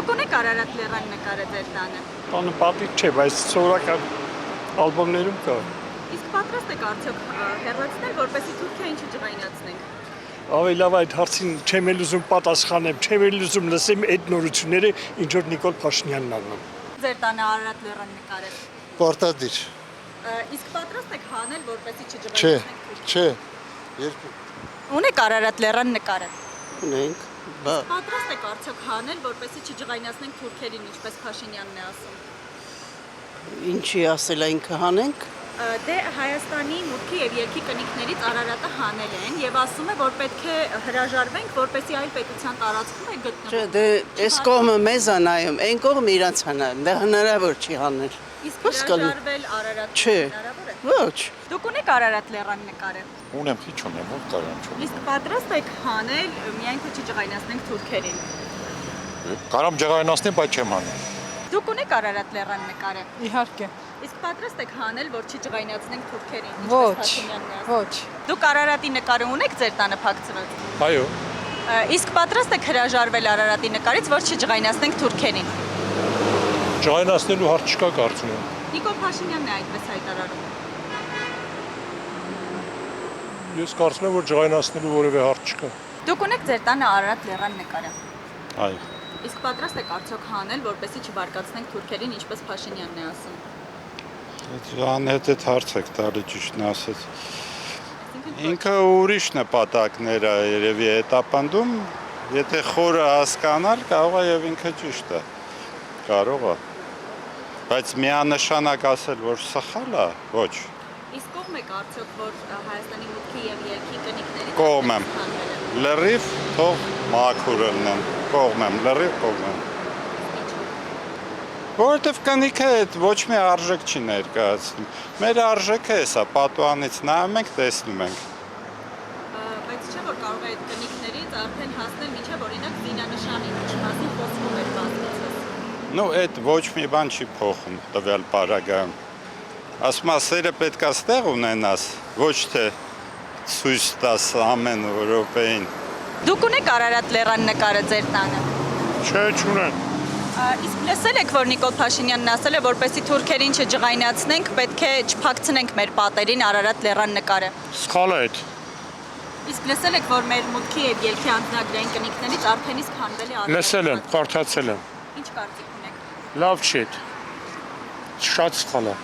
Դուք ունեք Արարատ լեռան նկարը ձեր տանը։ Տանը պատիք չէ, բայց սովորական ալբոմներում կա։ Իսկ պատրաստ եք արդյոք հեռացնել, որպեսզի Թուրքիային չջղայնացնենք։ Ավելի լավ այդ հարցին չեմ էլ ուզում պատասխանեմ, չեմ էլ ուզում լսեմ այդ նորությունները, ինչ որ Նիկոլ Փաշինյանն անում։ Ձեր տանը Արարատ լեռան նկարը։ Պարտադիր։ Իսկ պատրաստ եք հանել, որպեսզի Չէ, չջղայնացնենք։ չէ։ Երկու։ Ունեք Արարատ լեռան նկարը։ Ունենք, բա Պատրաստ եք արդյոք հանել, որպեսզի չջղայնացնենք թուրքերին, ինչպես Փաշինյանն է ասում։ ինչի ասել այնքը հանենք։ Դե Հայաստանի մուտքի եւ ելքի կնիքներից Արարատը հանել են եւ ասում է, որ պետք է հրաժարվենք, որպեսզի այլ պետության տարածքում է գտնվում։ Չէ, դե այս կողմը մեզ է նայում, այն կողմը իրանց է նայում, դա հնարավոր չի հանել։ Իսկ հրաժարվել Արարատը Չէ։ հնարավոր է։ Ոչ։ Դուք ունեք Արարատ լեռան նկարը։ Ունեմ, քիչ ունեմ, ով կարան չունեմ։ Իսկ պատրաստ եք հանել, միայն թե չջղայնացնենք թուրքերին։ Կարամ ջղայնացնեմ, բայց չեմ անում։ Դուք ունեք Արարատ լեռան նկարը։ Իհարկե։ Իսկ պատրաստ եք հանել, որ չջղայնացնենք թուրքերին, Ոչ, Փաշինյանն է ասում։ ոչ։ Դուք Արարատի նկարը ունեք ձեր տանը փակցված։ Այո, Իսկ պատրաստ եք հրաժարվել Արարատի նկարից, որ չջղայնացնենք թուրքերին։ ջղայնացնելու հարց չկա կարծում եմ։ Նիկոլ Փաշինյանն է այդպես հայտարարում։ Ես կարծում եմ, որ ջղայնացնելու որևէ հարց չկա։ Դուք ունեք ձեր տանը Արարատ լեռան նկարը։ Այո։ Իսկ պատրաստ եք արդյոք հանել, որպեսզի չբարկացնենք թուրքերին, ինչպես Փաշինյանն է ասում։ Անհետ հարց եք տալի ճիշտն ասած։ Այսինքն Ինքը ուրիշ նպատակներ է երևի հետապնդում, եթե խորը հասկանալ, կարող է եւ ինքը ճիշտ է։ Կարող է։ Բայց միանշանակ ասել, որ սխալ է, ոչ։ Իսկ կողմ եք արդյոք, որ Հայաստանի մուտքի եւ ելքի կնիքներից Կողմ եմ։ հանվել է։ Լրիվ թող մաքուր լինեն։ Կողմ եմ, լրիվ կողմ եմ։ Որովհետև կնիքը այդ ոչ մի արժեք չի ներկայացնում։ Մեր արժեքը է սա, պատուանից նայում ենք, տեսնում ենք։ Բայց չէ՞ որ կարող է այդ կնիքներից արդեն հասնել մինչև օրինակ զինանշանի, ինչի մասին խոսվում էր բազմիցս։ Ну, այդ ոչ մի բան չի փոխում տվյալ պարագայում։ Ասում եմ, սերը պետք է ստեղ ունենաս, ոչ թե ցույց տաս ամեն րոպեին։ Դուք ունեք Արարատ լեռան նկարը ձեր տանը։ Չէ, չունեմ։ Իսկ լսել եք, որ Նիկոլ Փաշինյանն ասել է, որպեսզի թուրքերին չջղայնացնենք, պետք է չփակցնենք մեր պատերին Արարատ լեռան նկարը։ Սխալ է այդ։ Իսկ լսել եք, որ մեր մուտքի եւ ելքի անձնագրային կնիքներից արդեն իսկ հանվել է Արարատ։ Լսել եմ, կարդացել եմ։ Ինչ կարծիք ունեք։ Լավ չի այդ։ Շատ սխալ է։